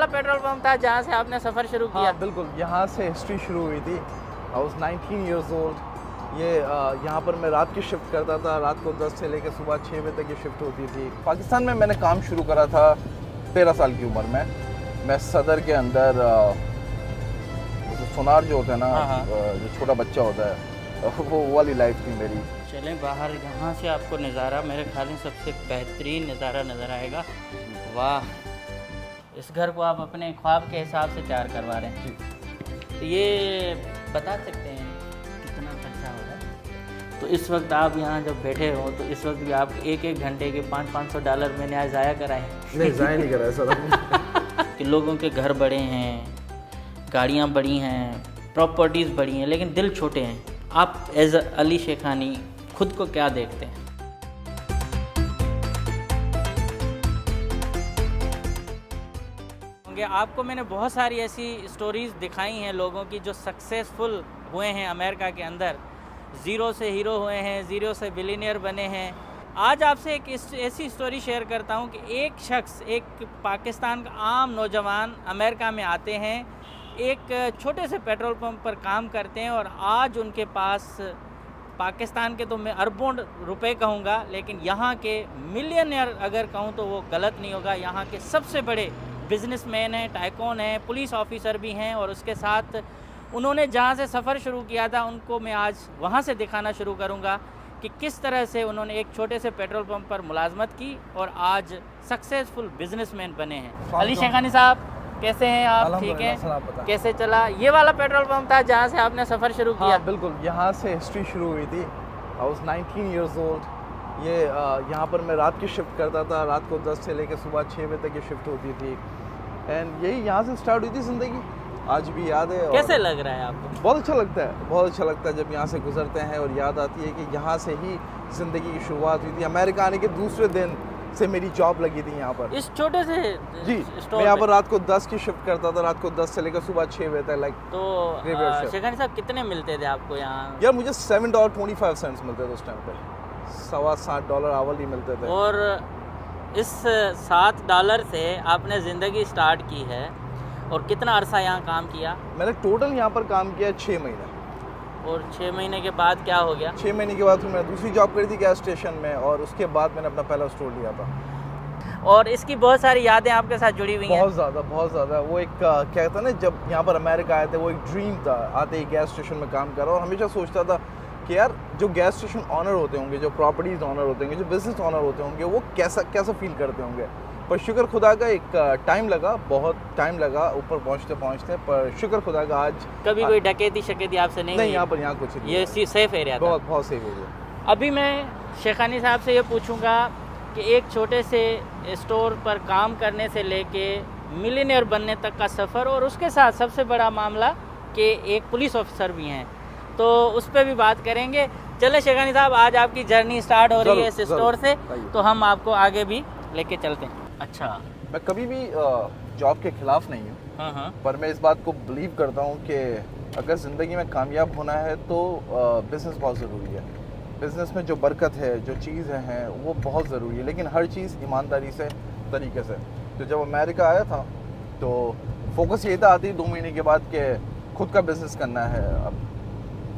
वाला petrol pump था जहाँ से आपने सफ़र शुरू किया? हाँ बिल्कुल, यहाँ से हिस्ट्री शुरू हुई थी। I was 19 years old. ये यहाँ पर मैं रात की शिफ्ट करता था, रात को 10 से लेकर सुबह 6 बजे तक ये शिफ्ट होती थी। पाकिस्तान में मैंने काम शुरू करा था 13 साल की उम्र में। मैं सदर के अंदर सोनार जो होता है ना, जो छोटा बच्चा होता है, वो वाली लाइफ थी मेरी। चलें बाहर, यहाँ से आपको नज़ारा मेरे ख्याल में सबसे बेहतरीन नज़ारा नज़र आएगा। वाह, इस घर को आप अपने ख्वाब के हिसाब से तैयार करवा रहे हैं। तो ये बता सकते हैं कितना खर्चा होगा? तो इस वक्त आप यहाँ जब बैठे हो तो इस वक्त भी आप एक एक घंटे के $500 मैंने आज ज़ाया कराए? नहीं, ज़ाया नहीं कराया सर। कि लोगों के घर बड़े हैं, गाड़ियाँ बड़ी हैं, प्रॉपर्टीज़ बड़ी हैं, लेकिन दिल छोटे हैं। आप एज अली शेखानी खुद को क्या देखते हैं? आपको मैंने बहुत सारी ऐसी स्टोरीज़ दिखाई हैं लोगों की जो सक्सेसफुल हुए हैं अमेरिका के अंदर, ज़ीरो से हीरो हुए हैं, ज़ीरो से बिलियनियर बने हैं। आज आपसे एक ऐसी स्टोरी शेयर करता हूं कि एक शख्स, एक पाकिस्तान का आम नौजवान अमेरिका में आते हैं, एक छोटे से पेट्रोल पंप पर काम करते हैं और आज उनके पास पाकिस्तान के तो मैं अरबों रुपए कहूँगा, लेकिन यहाँ के मिलियनियर अगर कहूँ तो वो गलत नहीं होगा। यहाँ के सबसे बड़े बिजनेसमैन हैं, टाइकून हैं, पुलिस ऑफिसर भी हैं, और उसके साथ उन्होंने जहाँ से सफ़र शुरू किया था उनको मैं आज वहाँ से दिखाना शुरू करूँगा कि किस तरह से उन्होंने एक छोटे से पेट्रोल पंप पर मुलाजमत की और आज सक्सेसफुल बिजनेसमैन बने हैं। अली शेखानी साहब, कैसे हैं आप? ठीक है, कैसे चला? ये वाला पेट्रोल पंप था जहाँ से आपने सफ़र शुरू किया? हाँ बिल्कुल, यहाँ से हिस्ट्री शुरू हुई थी। I was 19 years old. ये यहाँ पर मैं रात की शिफ्ट करता था, रात को 10 से लेकर सुबह 6 बजे तक ये शिफ्ट होती थी। एंड यही यहाँ से स्टार्ट हुई थी ज़िंदगी, आज भी याद है। कैसे लग रहा है आपको? बहुत अच्छा लगता है, बहुत अच्छा लगता है जब यहाँ से गुजरते हैं और याद आती है कि यहाँ से ही ज़िंदगी की शुरुआत हुई थी। अमेरिका आने के दूसरे दिन से मेरी जॉब लगी थी यहाँ पर, इस छोटे से जी। मैं यहाँ पर रात को 10 की शिफ्ट करता था, रात को 10 से लेकर सुबह 6 बजे तक। लाइक तो शेखानी साहब कितने मिलते थे आपको यहाँ? यार मुझे $7.25 मिलते थे उस टाइम पे, $7.25 आवरली मिलते थे। और इस $7 से आपने ज़िंदगी स्टार्ट की है, और कितना अरसा यहाँ काम किया? मैंने टोटल यहाँ पर काम किया 6 महीने। और 6 महीने के बाद क्या हो गया? 6 महीने के बाद फिर मैंने दूसरी जॉब करी थी गैस स्टेशन में, और उसके बाद मैंने अपना पहला स्टोर लिया था। और इसकी बहुत सारी यादें आपके साथ जुड़ी हुई हैं? बहुत ज़्यादा। वो एक क्या कहता है ना, जब यहाँ पर अमेरिका आए थे वो एक ड्रीम था, आते ही गैस स्टेशन में काम करा। और हमेशा सोचता था कि यार जो गैस स्टेशन ऑनर होते होंगे, जो प्रॉपर्टीज़ ऑनर होते होंगे, जो बिज़नेस ऑनर होते होंगे, वो कैसा फील करते होंगे। पर शुक्र खुदा का, एक टाइम लगा, बहुत टाइम लगा ऊपर पहुँचते, पर शुक्र खुदा का आज कभी कोई डकैती शकेती आपसे नहीं? यहाँ पर यहाँ कुछ नहीं। ये सेफ एरिया था? बहुत सेफ एरिया। अभी मैं शेखानी साहब से ये पूछूंगा कि एक छोटे से स्टोर पर काम करने से लेके मिलियनियर बनने तक का सफ़र, और उसके साथ सबसे बड़ा मामला कि एक पुलिस ऑफिसर भी हैं, तो उस पर भी बात करेंगे। चले शेखानी साहब, आज आपकी जर्नी स्टार्ट हो रही है इस स्टोर से, तो हम आपको आगे भी लेके चलते हैं। अच्छा, मैं कभी भी जॉब के खिलाफ नहीं हूँ, पर मैं इस बात को बिलीव करता हूँ कि अगर ज़िंदगी में कामयाब होना है तो बिज़नेस बहुत ज़रूरी है। बिज़नेस में जो बरकत है, जो चीज़ें हैं, वो बहुत ज़रूरी है, लेकिन हर चीज़ ईमानदारी से, तरीके से। तो जब अमेरिका आया था तो फोकस यही था आते ही 2 महीने के बाद कि खुद का बिज़नेस करना है। अब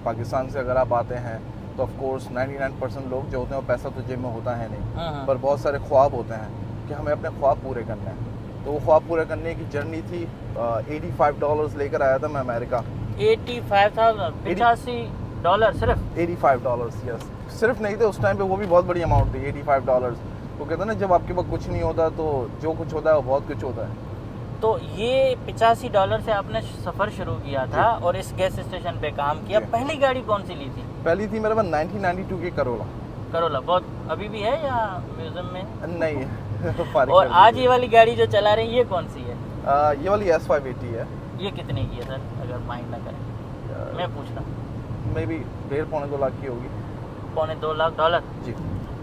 पाकिस्तान से अगर आप आते हैं तो ऑफ कोर्स 99% लोग जो होते हैं वो पैसा तो जेब में होता है नहीं, पर बहुत सारे ख्वाब होते हैं कि हमें अपने ख्वाब पूरे करने हैं। तो वो ख्वाब पूरे करने की जर्नी थी। $85 लेकर आया था मैं अमेरिका। 85,000 सिर्फ? $85, यस। सिर्फ नहीं थे उस टाइम पे, वो भी बहुत बड़ी अमाउंट थी। $85, वो कहते हैं ना, जब आपके पास कुछ नहीं होता तो जो कुछ होता है वो बहुत कुछ होता है। तो ये $85 से आपने सफ़र शुरू किया था और इस गैस स्टेशन पे काम किया। पहली गाड़ी कौन सी ली थी? पहली थी मेरे पास 1992 की करोला। बहुत अभी भी है या म्यूजियम में? नहीं। और आज ये वाली गाड़ी जो चला रही है ये कौन सी है? ये वाली S580 है। ये कितने की है सर, अगर माइंड ना करें? मैं पूछ रहा हूँ। मे बी 1.5-2 लाख की होगी। $2.25 लाख जी।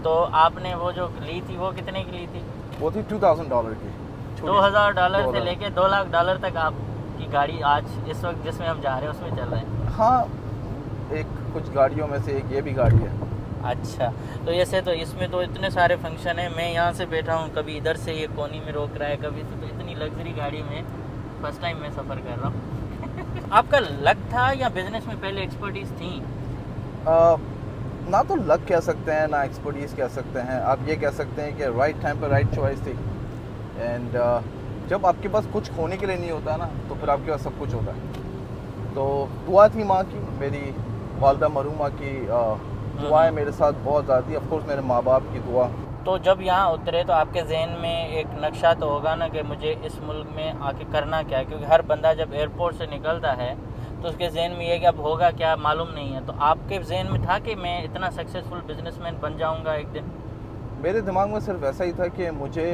तो आपने वो जो ली थी वो कितने की ली थी? वो थी $2,000 की। $2,000 से लेके $2 लाख तक आपकी गाड़ी आज इस वक्त जिसमें हम जा रहे हैं उसमें चल रहे हैं। हाँ, एक कुछ गाड़ियों में से एक ये भी गाड़ी है। अच्छा, तो ऐसे तो इसमें तो इतने सारे फंक्शन हैं, मैं यहाँ से बैठा हूँ, कभी इधर से ये कोनी में रोक रहा है, कभी तो इतनी लग्जरी गाड़ी में फर्स्ट टाइम मैं सफ़र कर रहा हूँ। आपका लक था या बिजनेस में पहले एक्सपर्टीज़ थी? ना तो लक कह सकते हैं, ना एक्सपर्टीज़ कह सकते हैं। आप ये कह सकते हैं कि राइट टाइम पर राइट चॉइस थी। एंड जब आपके पास कुछ खोने के लिए नहीं होता ना, तो फिर आपके पास सब कुछ होता है। तो दुआ थी माँ की, मेरी वालदा मरूमा की दुआएं मेरे साथ बहुत ज़्यादा थी। ऑफकोर्स मेरे माँ बाप की दुआ। तो जब यहाँ उतरे तो आपके जहन में एक नक्शा तो होगा ना कि मुझे इस मुल्क में आके करना क्या है, क्योंकि हर बंदा जब एयरपोर्ट से निकलता है तो उसके जहन में ये कि अब होगा क्या मालूम नहीं है। तो आपके जहन में था कि मैं इतना सक्सेसफुल बिजनेसमैन बन जाऊँगा एक दिन? मेरे दिमाग में सिर्फ ऐसा ही था कि मुझे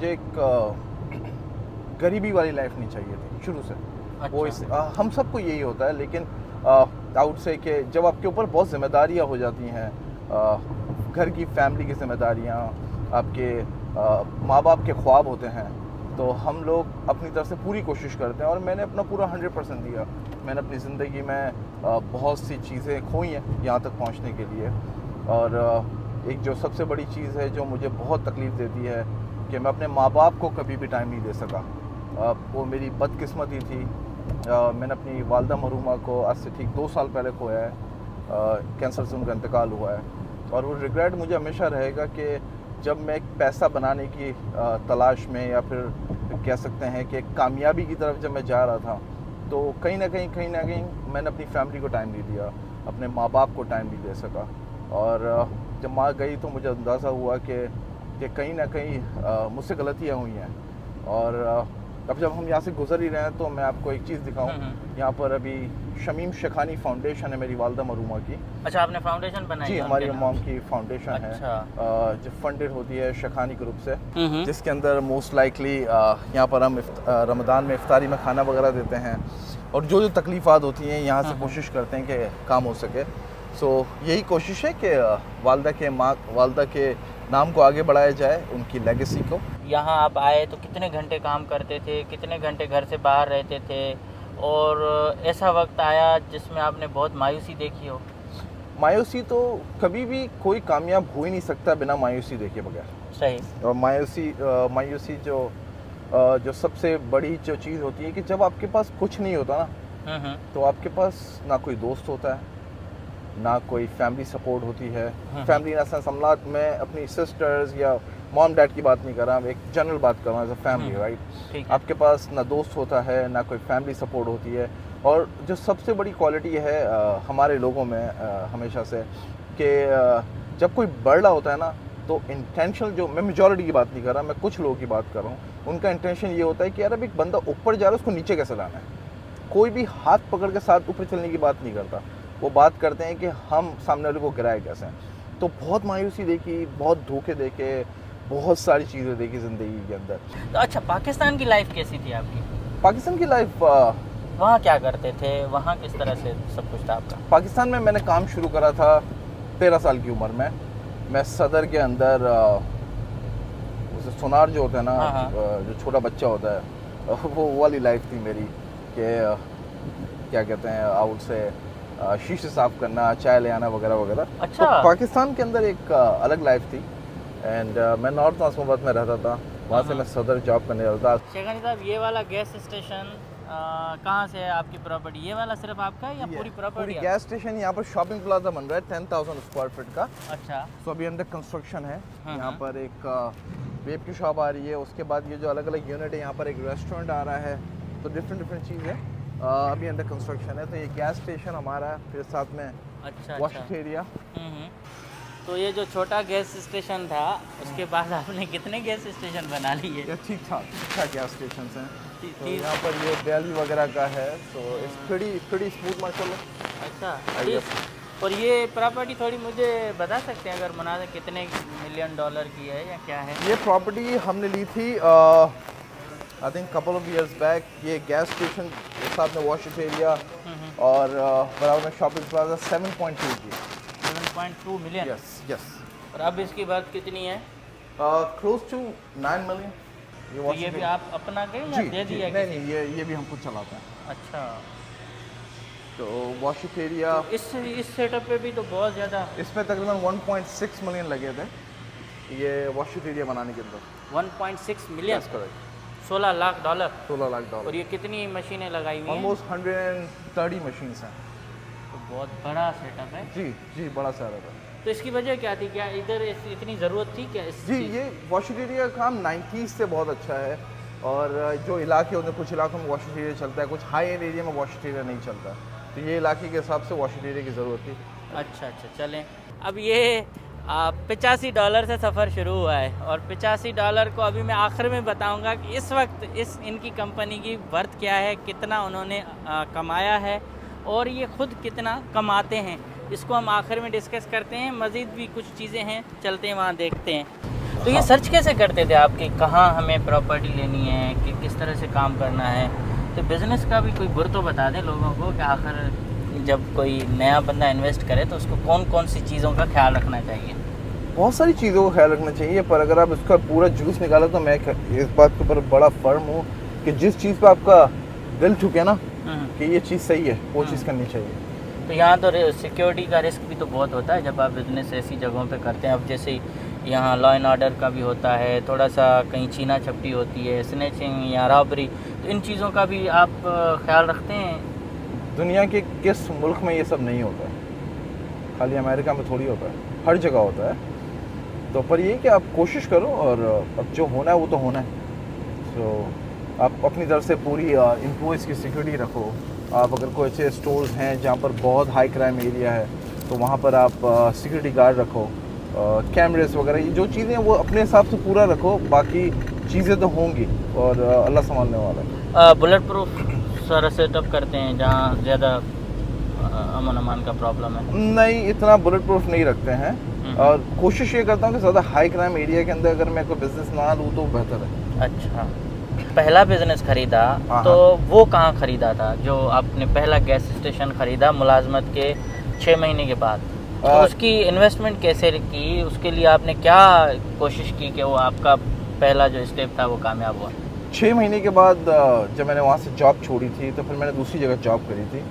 एक गरीबी वाली लाइफ नहीं चाहिए थी शुरू से। अच्छा। वो हम सबको यही होता है, लेकिन आउट से कि जब आपके ऊपर बहुत जिम्मेदारियाँ हो जाती हैं, घर की फैमिली की जिम्मेदारियाँ, आपके माँ बाप के ख्वाब होते हैं, तो हम लोग अपनी तरफ से पूरी कोशिश करते हैं। और मैंने अपना पूरा 100% दिया। मैंने अपनी ज़िंदगी में बहुत सी चीज़ें खोई हैं यहाँ तक पहुँचने के लिए। और एक जो सबसे बड़ी चीज़ है जो मुझे बहुत तकलीफ़ देती है कि मैं अपने माँ बाप को कभी भी टाइम नहीं दे सका। वो मेरी बदकिस्मती थी। मैंने अपनी वालदा मरूमा को आज से ठीक 2 साल पहले खोया है। कैंसर से उनका इंतकाल हुआ है। और वो रिग्रेट मुझे हमेशा रहेगा कि जब मैं एक पैसा बनाने की तलाश में, या फिर कह सकते हैं कि एक कामयाबी की तरफ जब मैं जा रहा था, तो कहीं ना कहीं मैंने अपनी फैमिली को टाइम नहीं दिया, अपने माँ बाप को टाइम नहीं दे सका। और जब माँ गई तो मुझे अंदाज़ा हुआ कि कहीं ना कहीं मुझसे गलतियाँ हुई हैं। और अब जब हम यहाँ से गुजर ही रहे हैं तो मैं आपको एक चीज़ दिखाऊं। यहाँ पर अभी शमीम शेखानी फाउंडेशन है मेरी वालदा मरूमा की। अच्छा, आपने फाउंडेशन बनाई? जी, हमारी मॉम की फाउंडेशन अच्छा। है जो फंडेड होती है शेखानी ग्रुप से, जिसके अंदर मोस्ट लाइकली यहाँ पर हम रमज़ान में इफ्तारी में खाना वगैरह देते हैं। और जो तकलीफ़ात होती हैं यहाँ से कोशिश करते हैं कि काम हो सके। सो यही कोशिश है कि वालदा के नाम को आगे बढ़ाया जाए, उनकी लेगेसी को। यहाँ आप आए तो कितने घंटे काम करते थे, कितने घंटे घर से बाहर रहते थे, और ऐसा वक्त आया जिसमें आपने बहुत मायूसी देखी हो? मायूसी तो कभी भी कोई कामयाब हो ही नहीं सकता बिना मायूसी देखे बगैर। सही। और मायूसी जो सबसे बड़ी जो चीज़ होती है कि जब आपके पास कुछ नहीं होता ना, तो आपके पास ना कोई दोस्त होता है, ना कोई फैमिली सपोर्ट होती है। फैमिली इन सेंस मैं अपनी सिस्टर्स या मॉम डैड की बात नहीं कर रहा, मैं एक जनरल बात कर रहा हूँ एज अ फैमिली, राइट। आपके पास ना दोस्त होता है, ना कोई फैमिली सपोर्ट होती है। और जो सबसे बड़ी क्वालिटी है हमारे लोगों में हमेशा से कि जब कोई बढ़ रहा होता है ना, तो इंटेंशन, जो मैं मेजॉरिटी की बात नहीं कर रहा, मैं कुछ लोगों की बात कर रहा हूँ, उनका इंटेंशन ये होता है कि यार अब एक बंदा ऊपर जा रहा है, उसको नीचे कैसे लाना है। कोई भी हाथ पकड़ के साथ ऊपर चलने की बात नहीं करता, वो बात करते हैं कि हम सामने वाले को गिराए कैसे। तो बहुत मायूसी देखी, बहुत धोखे देखे, बहुत सारी चीज़ें देखी ज़िंदगी के अंदर। तो अच्छा, पाकिस्तान की लाइफ कैसी थी आपकी? पाकिस्तान की लाइफ, वहाँ क्या करते थे, वहाँ किस तरह से सब कुछ था आपका? पाकिस्तान में मैंने काम शुरू करा था 13 साल की उम्र में। मैं सदर के अंदर उसे सुनार जो होता है ना, जो छोटा बच्चा होता है, वो वाली लाइफ थी मेरी कि क्या कहते हैं, आउट से शीशे साफ करना, चाय ले आना वगैरह वगैरह। अच्छा। तो पाकिस्तान के अंदर एक अलग लाइफ थी। एंड मैं नॉर्थ नाज़िमाबाद में रहता था, वहाँ से मैं सदर जॉब करने जाता था। शेखानी साहब, ये वाला गैस स्टेशन कहाँ से है आपकी प्रॉपर्टी? ये वाला सिर्फ आपका है या पूरी प्रॉपर्टी? पूरी गैस स्टेशन यहाँ पर शॉपिंग प्लाजा बन रहा है 10,000 स्क्वायर फीट का। अच्छा। सो अभी अंडर कंस्ट्रक्शन है। यहाँ पर एक वेब की शॉप आ रही है, उसके बाद ये जो अलग अलग यूनिट है, यहाँ पर एक रेस्टोरेंट आ रहा है। तो डिफरेंट चीज़ है, अभी अंडर कंस्ट्रक्शन है। तो ये गैस स्टेशन हमारा है, फिर साथ में वॉश एरिया। तो ये जो छोटा गैस स्टेशन था, उसके बाद आपने कितने गैस स्टेशन बना लिए? ठीक ठाक गैस स्टेशन हैं। तो यहाँ पर ये दिल्ली वगैरह का है, तो इट्स प्रीटी स्मूथ माशाल्लाह। अच्छा। और ये प्रॉपर्टी थोड़ी मुझे बता सकते हैं अगर मुनाज़ा कितने $1 मिलियन की है या क्या है? ये प्रॉपर्टी हमने ली थी I think couple of years back. ये गैस स्टेशन के साथ में वॉश एरिया और बराबर में शॉपिंग प्लाजा 7.2 की। 7.2 मिलियन? यस। और अब इसकी बात कितनी है? Close to 9 million. तो ये भी आप अपना के या दे दिया? नहीं, ये भी हम खुद चलाते हैं। अच्छा। तो वॉशिंग एरिया तो इस सेटअप पे भी तो बहुत ज़्यादा, इसमें तकरीबन 1.6 मिलियन लगे थे ये वॉशिंग एरिया बनाने के अंदर। 1.6 million, correct. $16 lakh. 16 lakh dollar. और ये कितनी मशीनें लगाई हुई हैं? ऑलमोस्ट 130 मशीन्स हैं। तो बहुत बड़ा सेटअप है। जी जी, बड़ा सारा था। तो इसकी वजह क्या थी, क्या इधर इतनी ज़रूरत थी क्या जी, ये वॉशिंग एरिया का काम 90s से बहुत अच्छा है, और जो इलाके होते हैं, कुछ इलाकों में वॉशिंग एरिया चलता है, कुछ हाई एंड एरिया में वॉशिंग एरिया नहीं चलता, तो ये इलाके के हिसाब से वॉशिंग एरिया की ज़रूरत थी। अच्छा, चलें। अब ये $85 से सफ़र शुरू हुआ है, और $85 को अभी मैं आखिर में बताऊंगा कि इस वक्त इनकी कंपनी की वर्थ क्या है, कितना उन्होंने कमाया है, और ये ख़ुद कितना कमाते हैं, इसको हम आखिर में डिस्कस करते हैं। मज़ीद भी कुछ चीज़ें हैं, चलते हैं वहाँ देखते हैं। तो ये सर्च कैसे करते थे आप कि कहाँ हमें प्रॉपर्टी लेनी है, कि किस तरह से काम करना है? तो बिज़नेस का भी कोई गुर तो बता दें लोगों को कि आखिर जब कोई नया बंदा इन्वेस्ट करे तो उसको कौन कौन सी चीज़ों का ख्याल रखना चाहिए? बहुत सारी चीज़ों का ख्याल रखना चाहिए, पर अगर आप इसका पूरा जूस निकालो तो मैं इस बात के ऊपर बड़ा फर्म हूँ कि जिस चीज़ पर आपका दिल ठुके ना कि ये चीज़ सही है, वो चीज़ करनी चाहिए। तो यहाँ तो सिक्योरिटी का रिस्क भी तो बहुत होता है जब आप बिज़नेस ऐसी जगहों पे करते हैं। अब जैसे यहाँ लॉ एंड ऑर्डर का भी होता है, थोड़ा सा कहीं छीना झपटी होती है, स्नैचिंग या रॉबरी, तो इन चीज़ों का भी आप ख्याल रखते हैं? दुनिया के किस मुल्क में ये सब नहीं होता है? खाली अमेरिका में थोड़ी होता है, हर जगह होता है। तो पर ये कि आप कोशिश करो, और अब जो होना है वो तो होना है। तो आप अपनी तरफ से पूरी एम्प्लॉइज़ की सिक्योरिटी रखो। आप अगर कोई अच्छे स्टोर्स हैं जहाँ पर बहुत हाई क्राइम एरिया है तो वहाँ पर आप सिक्योरिटी गार्ड रखो, कैमरेस वगैरह, ये जो चीज़ें वो अपने हिसाब से पूरा रखो, बाकी चीज़ें तो होंगी और अल्लाह संभालने वाला है। बुलेट प्रूफ सारा सेटअप करते हैं जहाँ ज़्यादा अमन अमान का प्रॉब्लम है? नहीं, इतना बुलेट प्रूफ नहीं रखते हैं, और कोशिश ये करता हूँ कि ज़्यादा हाई क्राइम एरिया के अंदर अगर मैं कोई बिज़नेस ना लूँ तो बेहतर है। अच्छा, पहला बिज़नेस ख़रीदा तो वो कहाँ ख़रीदा था जो आपने पहला गैस स्टेशन ख़रीदा मुलाजमत के 6 महीने के बाद? तो उसकी इन्वेस्टमेंट कैसे की, उसके लिए आपने क्या कोशिश की कि वो आपका पहला जो स्टेप था वो कामयाब हुआ? 6 महीने के बाद जब मैंने वहाँ से जॉब छोड़ी थी तो फिर मैंने दूसरी जगह जॉब करी थी।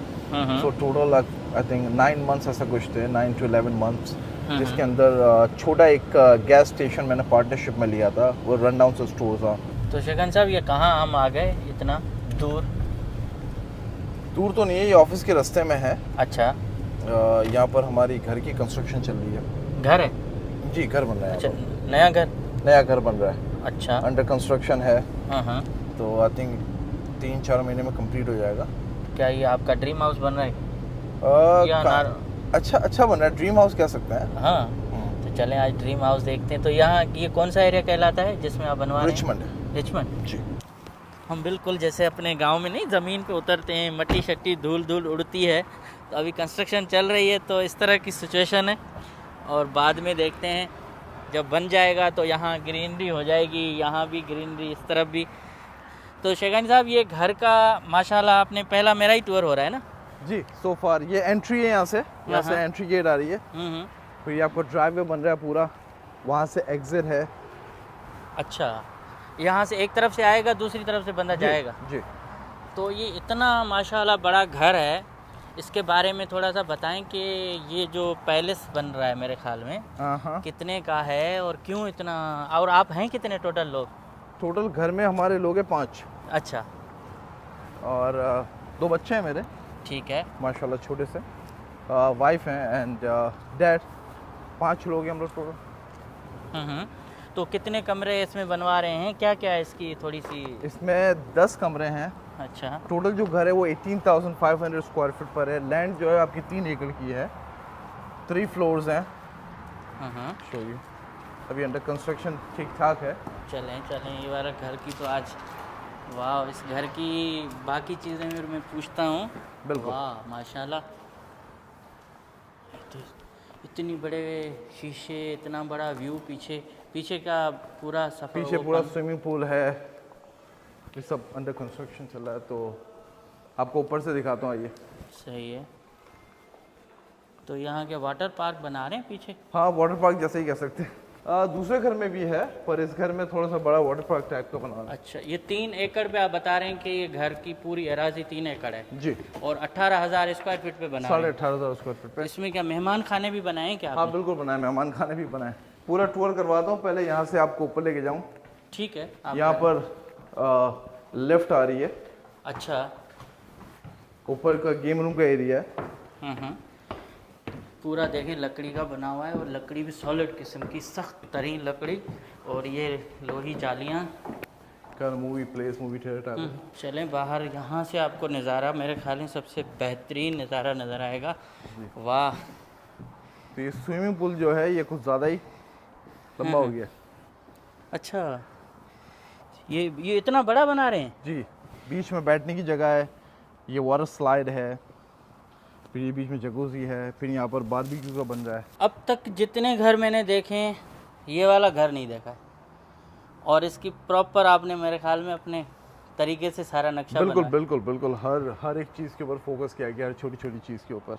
So total I think 9 months ऐसा कुछ थे, 9 to 11 मंथ्स, जिसके अंदर छोटा एक गैस स्टेशन मैंने पार्टनरशिप में लिया था, वो रन डाउन से स्टोर था। तो शेखन साहब ये कहाँ हम आ गए इतना दूर? दूर तो नहीं है, ये ऑफिस के रास्ते में है। अच्छा, यहाँ पर हमारी घर की कंस्ट्रक्शन चल रही है। घर है? जी, घर बन रहा है। अच्छा, नया घर? नया घर बन रहा है। अच्छा, अंडर कंस्ट्रक्शन है। हाँ। तो आई थिंक 3-4 महीने में कंप्लीट हो जाएगा। क्या ये आपका ड्रीम हाउस बन रहा है? अच्छा बन रहा है, ड्रीम हाउस कह सकते हैं। हाँ, तो चलें आज ड्रीम हाउस देखते हैं। तो यहाँ ये कौन सा एरिया कहलाता है जिसमें आप बनवा रहे हैं? रिचमंड जी। हम बिल्कुल जैसे अपने गांव में नहीं ज़मीन पे उतरते हैं, मट्टी शट्टी धूल उड़ती है, तो अभी कंस्ट्रक्शन चल रही है, तो इस तरह की सिचुएशन है। और बाद में देखते हैं जब बन जाएगा तो यहाँ ग्रीनरी हो जाएगी, यहाँ भी ग्रीनरी, इस तरफ भी। तो शेखानी साहब ये घर का माशाल्लाह आपने पहला मेरा ही टूर हो रहा है ना? जी, सो फार ये एंट्री है, यहाँ से एंट्री गेट आ रही है। फिर ये आपको ड्राइववे बन रहा है पूरा, वहाँ से एग्जिट है। अच्छा, यहाँ से एक तरफ से आएगा, दूसरी तरफ से बंदा जाएगा? जी। तो ये इतना माशाल्लाह बड़ा घर है, इसके बारे में थोड़ा सा बताएं कि ये जो पैलेस बन रहा है मेरे ख्याल में कितने का है और क्यों इतना, और आप हैं कितने टोटल लोग? टोटल घर में हमारे लोग हैं 5। अच्छा, और 2 बच्चे हैं मेरे। ठीक है, माशाल्लाह छोटे से, वाइफ हैं एंड डैड, 5 लोग हैं हम लोग टोटल। तो कितने कमरे इसमें बनवा रहे हैं, क्या क्या है इसकी थोड़ी सी? इसमें 10 कमरे हैं। अच्छा, टोटल जो घर है वो 18,500 स्क्वायर फीट पर है। लैंड जो है आपकी 3 एकड़ की है, 3 फ्लोर्स हैं। शो यू, अभी अंडर कंस्ट्रक्शन ठीक ठाक है। चलें ये वाला घर की तो आज, वाह, इस घर की बाकी चीज़ें मैं पूछता हूँ। बिल्कुल, वाह माशाल्लाह, तो इतनी बड़े शीशे, इतना बड़ा व्यू, पीछे का पूरा सफर, पीछे पूरा स्विमिंग पूल है। ये सब अंडर कंस्ट्रक्शन चल रहा है, तो आपको ऊपर से दिखाता हूँ, आइए। सही है। तो यहाँ के वाटर पार्क बना रहे हैं पीछे? हाँ, वाटर पार्क जैसे ही कह सकते हैं। दूसरे घर में भी है, पर इस घर में थोड़ा सा बड़ा वाटर पार्क टाइप का बना है। अच्छा, ये 3 एकड़ पे आप बता रहे हैं कि ये घर की पूरी अराजी 3 एकड़ है जी, और 18,000 स्क्वायर फीट पे बना है। 18,500 स्क्वायर फीट पे। इसमें क्या मेहमान खाने भी बनाए हैं क्या हाँ आपने? बिल्कुल बनाए, मेहमान खाने भी बनाए। पूरा टूर करवाता हूँ, पहले यहाँ से आपको ऊपर लेके जाऊँ। ठीक है। यहाँ पर लिफ्ट आ रही है। अच्छा, ऊपर का गेम रूम का एरिया है। पूरा देखें लकड़ी का बना हुआ है और लकड़ी भी सॉलिड किस्म की, सख्त तरीन लकड़ी, और ये लोही जालियाँ का मूवी प्लेस, मूवी थिएटर। चलें बाहर, यहाँ से आपको नज़ारा मेरे ख्याल में सबसे बेहतरीन नज़ारा नज़र आएगा। वाह, तो ये स्विमिंग पूल जो है ये कुछ ज़्यादा ही लंबा हो गया। अच्छा, ये इतना बड़ा बना रहे हैं? जी, बीच में बैठने की जगह है, ये वाटर स्लाइड है, फिर ये बीच में जकूज़ी है, फिर यहाँ पर बारबेक्यू का बन रहा है। अब तक जितने घर मैंने देखे हैं ये वाला घर नहीं देखा है, और इसकी प्रॉपर आपने मेरे ख्याल में अपने तरीके से सारा नक्शा बिल्कुल बनाया। बिल्कुल बिल्कुल, हर एक चीज़ के ऊपर फोकस किया गया, हर छोटी छोटी चीज़ के ऊपर।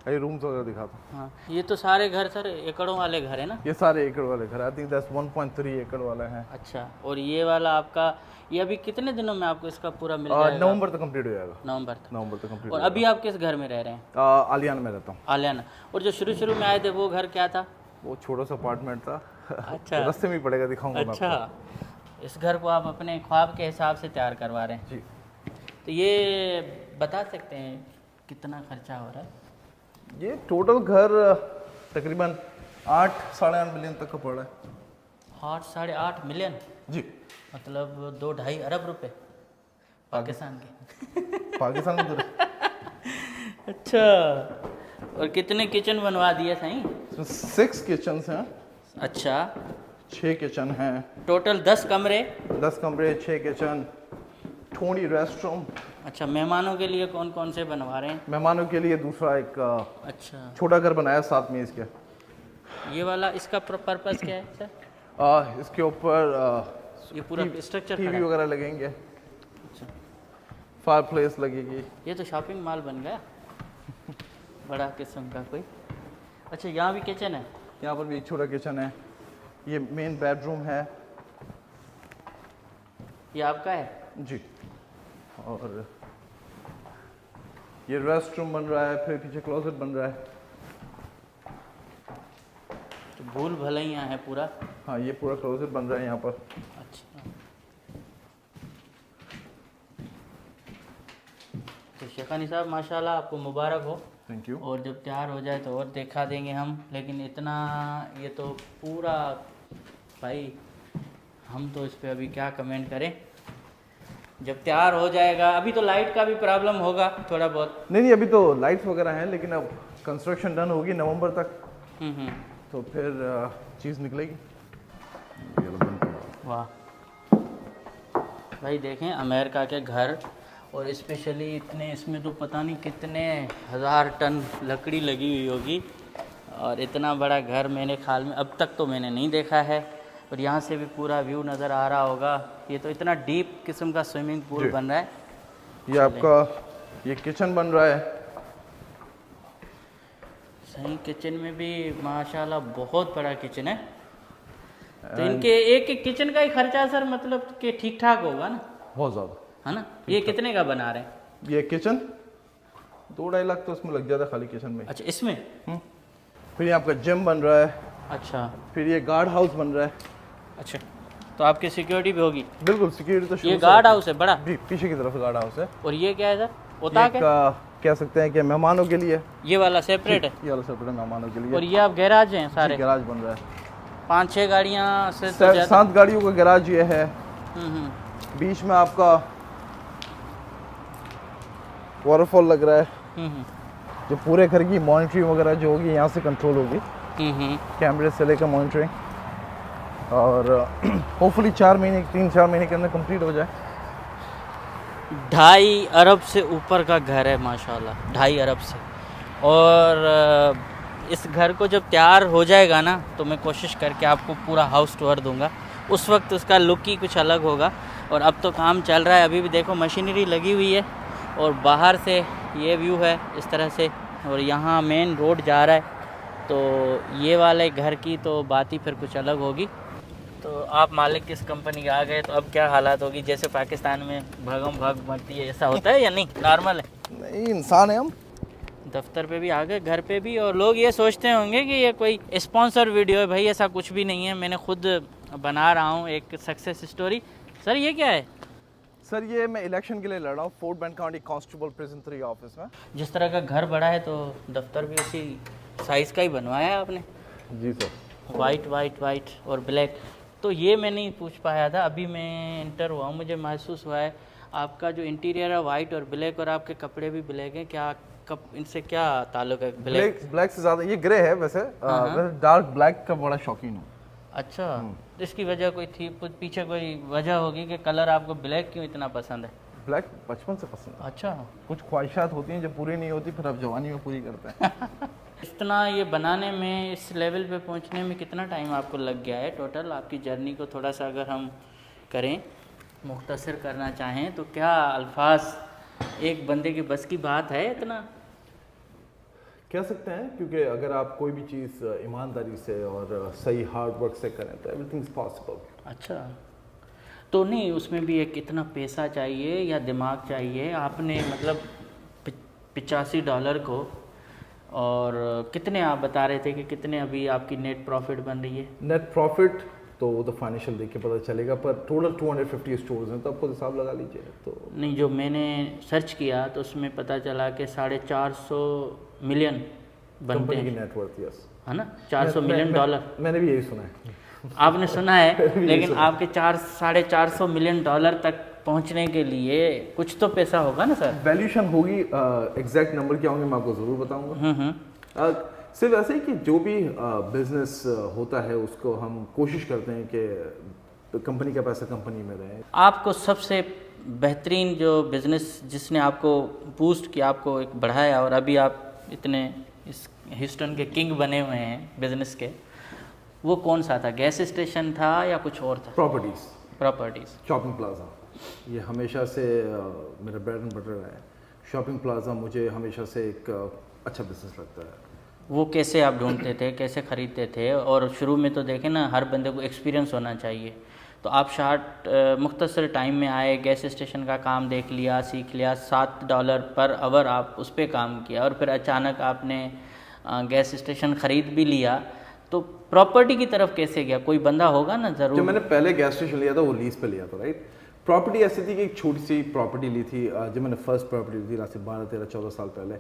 ये रूम्स वगैरह दिखाता हूँ। हाँ, ये तो सारे घर सर एकड़ों वाले घर है ना? ये सारे एकड़ वाले घर, आई थिंक दैट्स 1.3 एकड़ वाला है। अच्छा, और ये वाला आपका, ये अभी कितने दिनों में आपको इसका पूरा मिल जाएगा? नवंबर तक कंप्लीट हो जाएगा। नवंबर तक कंप्लीट। और अभी आप किस घर में रह रहे हैं? आलियान में रहता हूँ। आलियाना। और जो शुरू में आए थे वो घर क्या था? वो छोटा सा अपार्टमेंट था। अच्छा, रास्ते में ही पड़ेगा, दिखाऊंगा मैं अच्छा, इस घर को आप अपने ख्वाब के हिसाब से तैयार करवा रहे हैं जी। तो ये बता सकते हैं कितना खर्चा हो रहा है? ये टोटल घर तकरीबन 8-8.5 मिलियन तक का पड़ रहा है। 8-8.5 मिलियन? जी, मतलब 2-2.5 अरब रुपए पाकिस्तान के। पाकिस्तान में तो अच्छा, और कितने किचन बनवा दिए सही? 6 किचन हैं। अच्छा, 6 किचन हैं। टोटल 10 कमरे? 10 कमरे, 6 किचन, 20 रेस्टरूम। अच्छा, मेहमानों के लिए कौन कौन से बनवा रहे हैं? मेहमानों के लिए दूसरा एक अच्छा, छोटा घर बनाया 7 मेज़ के। ये वाला इसका पर्पस क्या है सर? इसके ऊपर ये पूरा स्ट्रक्चर टीवी वगैरह लगेंगे। अच्छा, फायर प्लेस लगेगी। ये तो शॉपिंग मॉल बन गया बड़ा किस्म का कोई। अच्छा, यहाँ भी किचन है? यहाँ पर भी एक छोटा किचन है। ये मेन बेडरूम है। ये आपका है? जी, और ये रेस्टरूम बन रहा है, फिर पीछे क्लोजेट बन रहा है। तो भूल भलैया है पूरा। हाँ, ये पूरा क्लोजेट बन रहा है यहाँ पर। अच्छा, तो शेखानी साहब माशाल्लाह, आपको मुबारक हो। Thank you. और जब तैयार हो जाए तो और दिखा देंगे हम, लेकिन इतना ये तो पूरा भाई, हम तो इस पे अभी क्या कमेंट करें। जब तैयार हो जाएगा, अभी तो लाइट का भी प्रॉब्लम होगा थोड़ा बहुत? नहीं, अभी तो लाइट्स वगैरह हैं, लेकिन अब कंस्ट्रक्शन डन होगी नवंबर तक, तो फिर चीज़ निकलेगी। वाह भाई, देखें अमेरिका के घर, और स्पेशली इतने, इसमें तो पता नहीं कितने 1000 टन लकड़ी लगी हुई होगी, और इतना बड़ा घर मेरे ख्याल में अब तक तो मैंने नहीं देखा है। और यहाँ से भी पूरा व्यू नज़र आ रहा होगा। ये तो इतना डीप किस्म का स्विमिंग पूल बन रहा है। ये आपका ये किचन बन रहा है। सही, किचन में भी माशाल्लाह बहुत बड़ा किचन है। तो इनके एक एक किचन का ही खर्चा सर मतलब कि ठीक ठाक होगा ना? बहुत ज़्यादा है ना? ये कितने का बना रहे हैं? ये किचन 2-2.5 लाख तो उसमें लग जाता है खाली किचन में। अच्छा, इसमें? फिर ये आपका जिम बन रहा है। अच्छा, फिर ये गार्ड हाउस बन रहा है। अच्छा, तो आपकी सिक्योरिटी भी होगी? बिल्कुल, सिक्योरिटी तो ये गार्ड हाउस है बड़ा? जी, पीछे की तरफ गार्ड हाउस है। और ये क्या है सर? होता है कह सकते हैं कि मेहमानों के लिए। ये वाला सेपरेट है? ये वाला सेपरेट है मेहमानों के लिए। और ये आप गैराज हैं सारे? गैराज बन रहा है। 5-6 गाड़ियाँ से 7 गाड़ियों का गैराज ये है। बीच में आपका वाटरफॉल लग रहा है। जो पूरे घर की मॉनिटरिंग वगैरह जो होगी यहाँ से कंट्रोल होगी, कैमरे से लेकर मॉनिटरिंग, और होपफुली 3-4 महीने के अंदर कंप्लीट हो जाए। 2.5 अरब से ऊपर का घर है माशाल्लाह, 2.5 अरब से। और इस घर को जब तैयार हो जाएगा ना, तो मैं कोशिश करके आपको पूरा हाउस टूर दूंगा। उस वक्त उसका लुक ही कुछ अलग होगा। और अब तो काम चल रहा है, अभी भी देखो मशीनरी लगी हुई है, और बाहर से ये व्यू है इस तरह से, और यहाँ मेन रोड जा रहा है। तो ये वाले घर की तो बात ही फिर कुछ अलग होगी। तो आप मालिक किस कंपनी के आ गए तो अब क्या हालात होगी? जैसे पाकिस्तान में भागम भाग मरती है, ऐसा होता है या नहीं, नॉर्मल है? नहीं, इंसान है हम। दफ्तर पे भी आ गए, घर पे भी, और लोग ये सोचते होंगे कि ये कोई स्पॉन्सर वीडियो है। भाई ऐसा कुछ भी नहीं है, मैंने खुद बना रहा हूँ एक सक्सेस स्टोरी। सर ये क्या है? सर ये मैं इलेक्शन के लिए लड़ रहा हूँ fort bend county constable prison 3 office में। जिस तरह का घर बड़ा है तो दफ्तर भी उसी साइज़ का ही बनवाया है आपने? जी सर। वाइट और ब्लैक। तो ये मैं नहीं पूछ पाया था, अभी मैं इंटर हुआ हूँ, मुझे महसूस हुआ है आपका जो इंटीरियर है वाइट और ब्लैक, और आपके कपड़े भी ब्लैक हैं। क्या कब इनसे क्या ताल्लुक है? ब्लैक से ज़्यादा ये ग्रे है वैसे। डार्क ब्लैक का बड़ा शौकीन हूँ। अच्छा, इसकी वजह कोई थी, पीछे कोई वजह होगी कि कलर आपको ब्लैक क्यों इतना पसंद है? ब्लैक बचपन से पसंद है। अच्छा, कुछ ख्वाहिशात होती हैं जो पूरी नहीं होती, फिर अब जवानी में पूरी करते हैं। इतना ये बनाने में, इस लेवल पे पहुंचने में कितना टाइम आपको लग गया है टोटल? आपकी जर्नी को थोड़ा सा अगर हम करें, मुख्तसर करना चाहें तो क्या अल्फाज एक बंदे के बस की बात है इतना? कह सकते हैं, क्योंकि अगर आप कोई भी चीज़ ईमानदारी से और सही हार्ड वर्क से करें तो एवरीथिंग इज पॉसिबल। अच्छा, तो नहीं उसमें भी एक इतना पैसा चाहिए या दिमाग चाहिए? आपने मतलब $85 को, और कितने आप बता रहे थे कि कितने अभी आपकी नेट प्रॉफिट बन रही है? नेट प्रॉफिट तो वो तो फाइनेंशियल देख के पता चलेगा, पर टोटल 250 स्टोर्स हैं, तो आपको हिसाब लगा लीजिए। तो नहीं, जो मैंने सर्च किया तो उसमें पता चला कि 450 मिलियन बनते हैं नेटवर्थ, यस, है ना? 400 मिलियन डॉलर। मैंने भी यही सुना है। आपने सुना है लेकिन आपके 400-450 मिलियन डॉलर तक पहुंचने के लिए कुछ तो पैसा होगा ना सर? वैल्यूएशन होगी, एग्जैक्ट नंबर क्या होंगे मैं आपको ज़रूर बताऊंगा। सिर्फ ऐसे ही कि जो भी बिजनेस होता है उसको हम कोशिश करते हैं कि कंपनी का पैसा कंपनी में रहे। आपको सबसे बेहतरीन जो बिज़नेस जिसने आपको बूस्ट किया, आपको एक बढ़ाया, और अभी आप इतने इस ह्यूस्टन के किंग बने हुए हैं बिजनेस के, वो कौन सा था? गैस स्टेशन था या कुछ और था? Properties, shopping plaza. ये हमेशा से मेरा ब्रेड एंड बटर है। शॉपिंग प्लाजा मुझे हमेशा से एक अच्छा बिजनेस लगता है। वो कैसे आप ढूंढते थे, कैसे ख़रीदते थे? और शुरू में तो देखें ना, हर बंदे को एक्सपीरियंस होना चाहिए। तो आप मुख्तसर टाइम में आए, गैस स्टेशन का काम देख लिया, सीख लिया, $7 पर आवर आप उस पर काम किया, और फिर अचानक आपने गैस स्टेशन ख़रीद भी लिया, तो प्रॉपर्टी की तरफ कैसे गया? कोई बंदा होगा ना ज़रूर। जो मैंने पहले गैस स्टेशन लिया था वो लीज पे लिया था, राइट। प्रॉपर्टी ऐसी थी कि एक छोटी सी प्रॉपर्टी ली थी, जब मैंने फर्स्ट प्रॉपर्टी ली थी आज से 12-13-14 साल पहले।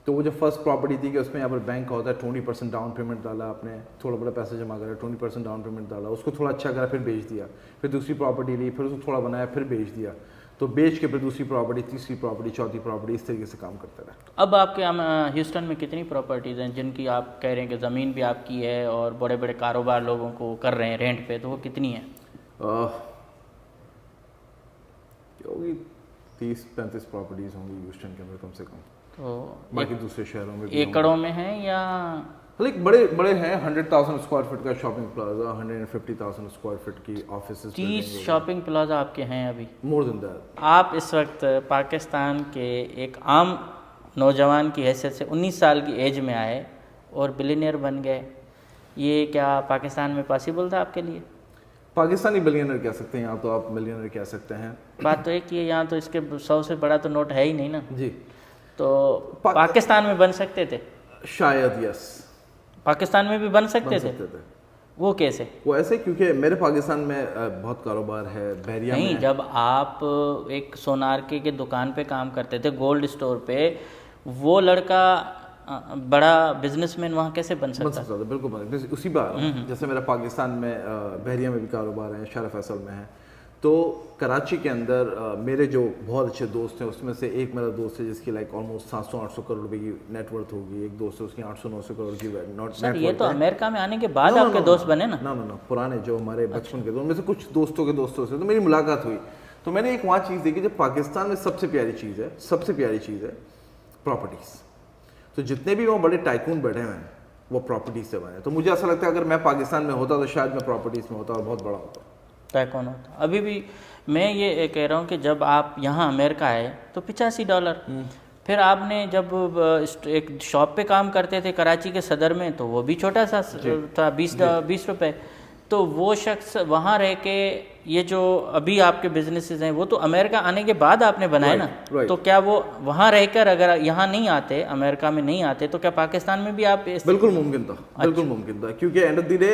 तो वो जो फर्स्ट प्रॉपर्टी थी कि उसमें यहाँ पर बैंक का होता है, 20% डाउन पेमेंट डाला आपने, थोड़ा बड़ा पैसा जमा करा, 20% डाउन पेमेंट डाला, उसको थोड़ा अच्छा करा, फिर बेच दिया, फिर दूसरी प्रॉपर्टी ली, फिर उसको थोड़ा बनाया, फिर बेच दिया, तो बेच के फिर दूसरी प्रॉपर्टी, तीसरी प्रॉपर्टी, चौथी प्रॉपर्टी, इस तरीके से काम करता रहा। अब आपके ह्यूस्टन में कितनी प्रॉपर्टीज़ हैं जिनकी आप कह रहे हैं कि ज़मीन भी आपकी है और बड़े बड़े कारोबार लोगों को कर रहे हैं रेंट पे, तो वो कितनी है? होगी 30-35 प्रॉपर्टीज़ होंगी ह्यूस्टन के अंदर कम से कम। तो बाकी दूसरे शहरों में एकड़ों में है या लाइक बड़े बड़े हैं? 100,000 स्क्वायर फीट का शॉपिंग प्लाजा, 150,000 स्क्वायर फीट की ऑफिस, 30 शॉपिंग प्लाजा आपके हैं अभी? More than that. आप इस वक्त पाकिस्तान के एक आम नौजवान की हैसियत से 19 साल की एज में आए और बिलियनियर बन गए, ये क्या पाकिस्तान में पॉसिबल था आपके लिए? पाकिस्तानी बिलियनर कह सकते हैं, यहाँ तो आप मिलियनर कह सकते हैं। बात तो एक ही है, यहाँ तो इसके 100 से बड़ा तो नोट है ही नहीं ना जी। तो पाकिस्तान में बन सकते थे? शायद यस, पाकिस्तान में भी बन सकते थे। वो कैसे? वो ऐसे क्योंकि मेरे पाकिस्तान में बहुत कारोबार है, बहरिया नहीं में। जब आप एक सोनार के दुकान पे काम करते थे, गोल्ड स्टोर पे, वो लड़का बड़ा बिजनेसमैन वहाँ कैसे बन सकता था? बिल्कुल उसी बार जैसे मेरा पाकिस्तान में बहरिया में भी कारोबार है, शारा फैसल में है, तो कराची के अंदर मेरे जो बहुत अच्छे दोस्त हैं उसमें से एक मेरा दोस्त है जिसकी लाइक ऑलमोस्ट 700-800 करोड़ रुपए की नेटवर्थ होगी। एक दोस्त है उसकी 800-900 करोड़ की नेटवर्थ। ये तो अमेरिका में आने के बाद आपके दोस्त बने ना? ना पुराने जो हमारे बचपन के दोस्त में से कुछ दोस्तों के दोस्तों से तो मेरी मुलाकात हुई, तो मैंने एक वहाँ चीज़ देखी जो पाकिस्तान में सबसे प्यारी चीज़ है प्रॉपर्टीज़। तो जितने भी वहाँ बड़े टाइकून बैठे हुए हैं वो प्रॉपर्टीज से बने। तो मुझे ऐसा लगता है अगर मैं पाकिस्तान में होता तो शायद मैं प्रॉपर्टीज में होता और बहुत बड़ा होता। टाइकून होता। अभी भी मैं ये कह रहा हूँ कि जब आप यहाँ अमेरिका आए तो $85, फिर आपने जब एक शॉप पे काम करते थे कराची के सदर में, तो वो भी छोटा सा था, 20 रुपए। तो वो शख्स वहाँ रह के, ये जो अभी आपके बिजनेसेस हैं वो तो अमेरिका आने के बाद आपने बनाए ना, तो क्या वो वहाँ रहकर अगर यहाँ नहीं आते, अमेरिका में नहीं आते, तो क्या पाकिस्तान में भी आप बिल्कुल मुमकिन था। बिल्कुल मुमकिन था, क्योंकि एंड ऑफ द डे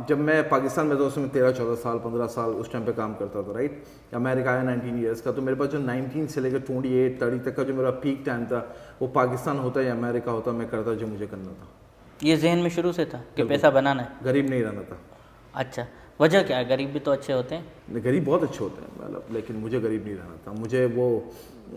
जब मैं पाकिस्तान में था उसमें 13-14 साल 15 साल उस टाइम पे काम करता था, राइट। अमेरिका आया 19 ईयर्स का, तो मेरे पास जो 19 से लेकर 28-30 तक का जो मेरा पीक टाइम था, वो पाकिस्तान होता या अमेरिका होता, मैं करता जो मुझे करना था। ये जहन में शुरू से था कि पैसा बनाना है, गरीब नहीं रहना था। अच्छा, वजह क्या है? गरीब भी तो अच्छे होते हैं। गरीब बहुत अच्छे होते हैं, मतलब, लेकिन मुझे गरीब नहीं रहना था। मुझे वो,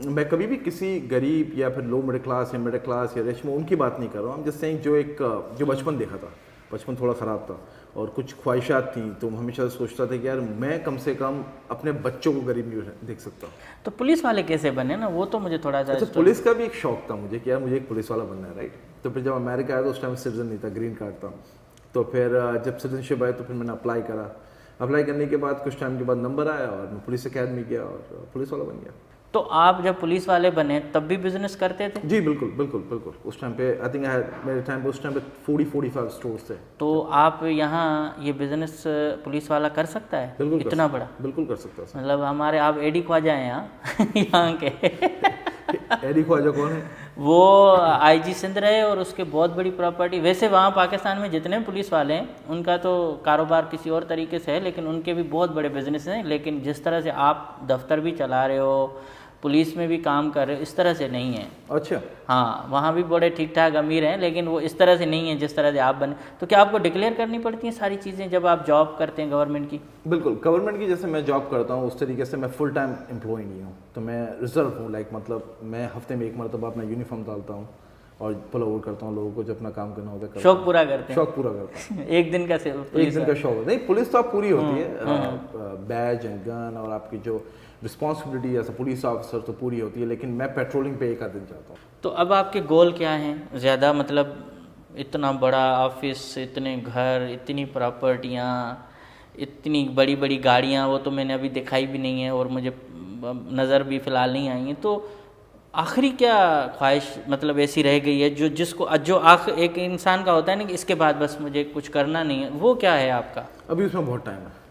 मैं कभी भी किसी गरीब या फिर लो मिडिल क्लास या मिडिल क्लास या रिच में उनकी बात नहीं कर रहा हूँ। जिससे जो बचपन देखा था, बचपन थोड़ा ख़राब था और कुछ ख्वाहिशात थी, तो हमेशा सोचता था कि यार मैं कम से कम अपने बच्चों को गरीब नहीं देख सकता। तो पुलिस वाले कैसे बने ना, वो तो मुझे थोड़ा सा। अच्छा, पुलिस का भी एक शौक था मुझे कि यार मुझे एक पुलिस वाला बनना है, राइट। तो फिर जब अमेरिका आया तो उस टाइम सिटीजन नहीं था, ग्रीन कार्ड था। तो फिर जब सिटीजनशिप आया तो फिर मैंने अप्लाई करा। अप्लाई करने के बाद कुछ टाइम के बाद नंबर आया और मैं पुलिस अकेडमी गया और पुलिस वाला बन गया। तो आप जब पुलिस वाले बने तब भी बिजनेस करते थे? जी बिल्कुल बिल्कुल बिल्कुल। उस टाइम पे आई थिंक मेरे टाइम पे उस टाइम पे 40-45 स्टोर्स थे। तो आप यहाँ ये बिजनेस पुलिस वाला कर सकता है? बिल्कुल इतना बड़ा? बिल्कुल कर सकता है। मतलब हमारे आप एडी ख्वाजा हैं यहाँ के। एडी ख्वाजा कौन है? वो आईजी सिंध रहे और उसके बहुत बड़ी प्रॉपर्टी। वैसे वहाँ पाकिस्तान में जितने पुलिस वाले हैं उनका तो कारोबार किसी और तरीके से है, लेकिन उनके भी बहुत बड़े बिजनेस हैं। लेकिन जिस तरह से आप दफ्तर भी चला रहे हो, पुलिस में भी काम कर रहे हो, इस तरह से नहीं है। अच्छा। हाँ, वहाँ भी बड़े ठीक ठाक अमीर हैं, लेकिन वो इस तरह से नहीं है जिस तरह से आप बने। तो क्या आपको डिक्लेयर करनी पड़ती हैं सारी चीज़ें जब आप जॉब करते हैं गवर्नमेंट की? बिल्कुल, गवर्नमेंट की जैसे मैं जॉब करता हूँ उस तरीके से मैं फुल टाइम एम्प्लॉय नहीं हूँ, तो मैं रिजर्व हूँ। लाइक मतलब मैं हफ्ते में एक मरतबा अपना यूनिफॉर्म डालता हूँ और पुल ओवर करता हूँ लोगों को जब अपना काम करना होता है। शौक पूरा करते हैं? शौक पूरा करता हूँ। एक दिन का शौक नहीं, पुलिस तो आप पूरी होती है, बैज एंड गन और आपकी जो responsibility as a police officer तो पूरी होती है, लेकिन मैं पेट्रोलिंग पे एक आध दिन जाता हूँ। तो अब आपके गोल क्या हैं? ज़्यादा मतलब इतना बड़ा ऑफिस, इतने घर, इतनी प्रॉपर्टियाँ, इतनी बड़ी बड़ी गाड़ियाँ, वो तो मैंने अभी दिखाई भी नहीं है और मुझे नज़र भी फ़िलहाल नहीं आई हैं। तो आखिरी क्या ख्वाहिश मतलब ऐसी रह गई है जो एक इंसान का होता है ना कि इसके बाद बस मुझे कुछ करना नहीं है, वो क्या है आपका? अभी उसमें बहुत टाइम है।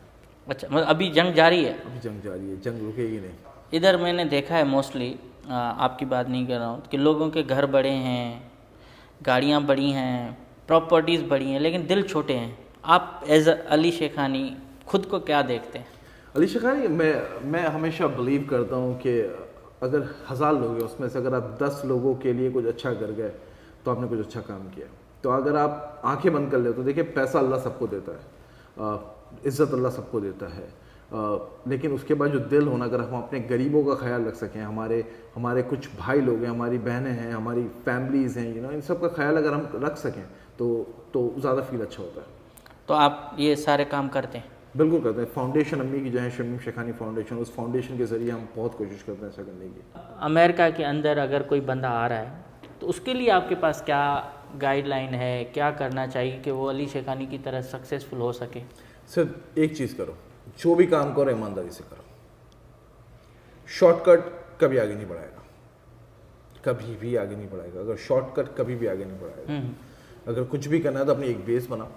अच्छा, मतलब अभी जंग जारी है? अभी जंग जारी है, जंग रुकेगी नहीं। इधर मैंने देखा है मोस्टली, आपकी बात नहीं कर रहा हूँ, कि लोगों के घर बड़े हैं, गाड़ियाँ बड़ी हैं, प्रॉपर्टीज़ बड़ी हैं, लेकिन दिल छोटे हैं। आप एज अली शेखानी खुद को क्या देखते हैं? अली शेखानी, मैं हमेशा बिलीव करता हूँ कि अगर 1000 लोग हैं उसमें से अगर आप 10 लोगों के लिए कुछ अच्छा कर गए तो आपने कुछ अच्छा काम किया। तो अगर आप आंखें बंद कर ले तो देखिए, पैसा अल्लाह सबको देता है, इज़्ज़त अल्लाह सबको देता है, लेकिन उसके बाद जो दिल होना, अगर हम अपने गरीबों का ख्याल रख सकें, हमारे कुछ भाई लोग हैं, हमारी बहनें हैं, हमारी फैमिलीज़ हैं, इन सब का ख्याल अगर हम रख सकें तो ज़्यादा फील अच्छा होता है। तो आप ये सारे काम करते हैं? बिल्कुल करते हैं। फाउंडेशन अम्मी की जो है शमीम शेखानी फाउंडेशन, उस फाउंडेशन के ज़रिए हम बहुत कोशिश करते हैं ऐसा करने की। अमेरिका के अंदर अगर कोई बंदा आ रहा है तो उसके लिए आपके पास क्या गाइडलाइन है, क्या करना चाहिए कि वो अली शेखानी की तरह सक्सेसफुल हो सके? सिर्फ एक चीज़ करो, जो भी काम करो ईमानदारी से करो। शॉर्टकट कभी आगे नहीं बढ़ाएगा, कभी भी आगे नहीं बढ़ाएगा। अगर शॉर्टकट कभी भी आगे नहीं बढ़ाएगा। अगर कुछ भी करना है तो अपनी एक बेस बनाओ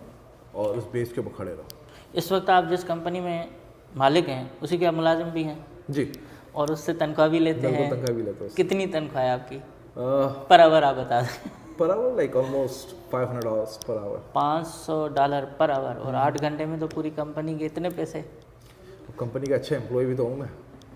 और उस बेस के ऊपर खड़े रहो। इस वक्त आप जिस कंपनी में मालिक हैं उसी के आप मुलाजिम भी हैं? जी। और उससे तनख्वाह भी लेते हैं? तनख्वाह भी लेते हैं। कितनी तनख्वाह है आपकी पर आवर? आप बता दें। Per hour like almost $500 per hour. $500 per hour, और 8 घंटे में तो पूरी कंपनी के इतने पैसे। कंपनी का अच्छा एम्प्लॉय भी तो हूँ मैं।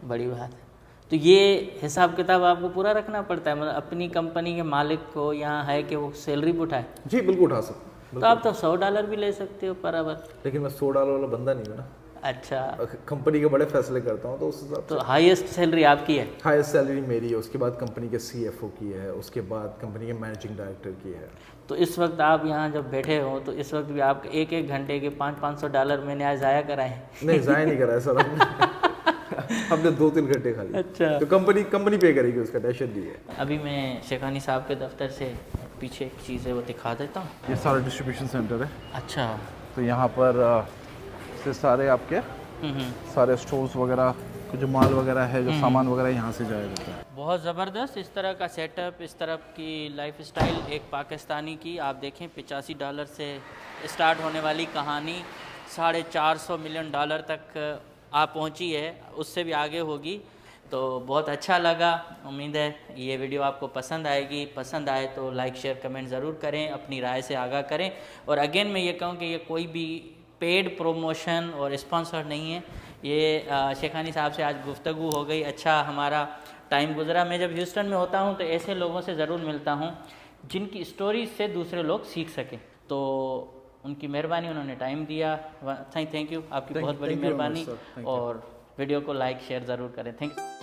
बड़ी बात है। तो ये हिसाब किताब आपको पूरा रखना पड़ता है, मतलब अपनी कंपनी के मालिक को यहाँ है कि वो सैलरी भी उठाए? जी बिल्कुल उठा सकते। तो आप तो $100 भी ले सकते हो पर आवर। लेकिन मैं $100 वाला बंदा नहीं हूँ ना। अच्छा, कंपनी के बड़े फैसले करता हूँ तो उस हिसाब से। तो हाईएस्ट सैलरी आपकी है? हाईएस्ट सैलरी मेरी है, उसके बाद कंपनी के CFO की है, उसके बाद कंपनी के मैनेजिंग डायरेक्टर की है। तो इस वक्त आप यहाँ जब बैठे हो तो इस वक्त भी आप एक घंटे के $500 मैंने आज ज़ाया कराए हैं? नहीं, ज़ाया नहीं कराया सर हमने 2-3 घंटे खाली। अच्छा, तो कंपनी पे करेगी, उसका टेंशन नहीं है। अभी मैं शेखानी साहब के दफ्तर से पीछे एक चीज़ है वो दिखा देता हूँ। ये सारा डिस्ट्रीब्यूशन सेंटर है। अच्छा, तो यहाँ पर से सारे आपके सारे स्टोर्स वगैरह जो माल वगैरह है, जो सामान वगैरह यहाँ से जाया जाता है। बहुत ज़बरदस्त इस तरह का सेटअप, इस तरह की लाइफस्टाइल एक पाकिस्तानी की। आप देखें $85 से स्टार्ट होने वाली कहानी $450 मिलियन तक आप पहुँची है, उससे भी आगे होगी। तो बहुत अच्छा लगा, उम्मीद है ये वीडियो आपको पसंद आएगी। पसंद आए तो लाइक शेयर कमेंट ज़रूर करें, अपनी राय से आगाह करें। और अगेन मैं ये कहूँ कि ये कोई भी पेड प्रोमोशन और स्पॉन्सर नहीं है। ये शेखानी साहब से आज गुफ्तगू हो गई, अच्छा हमारा टाइम गुजरा। मैं जब ह्यूस्टन में होता हूँ तो ऐसे लोगों से ज़रूर मिलता हूँ जिनकी स्टोरीज से दूसरे लोग सीख सकें। तो उनकी मेहरबानी, उन्होंने टाइम दिया। थैंक यू, आपकी बहुत बड़ी मेहरबानी। और वीडियो को लाइक शेयर ज़रूर करें। Thank you.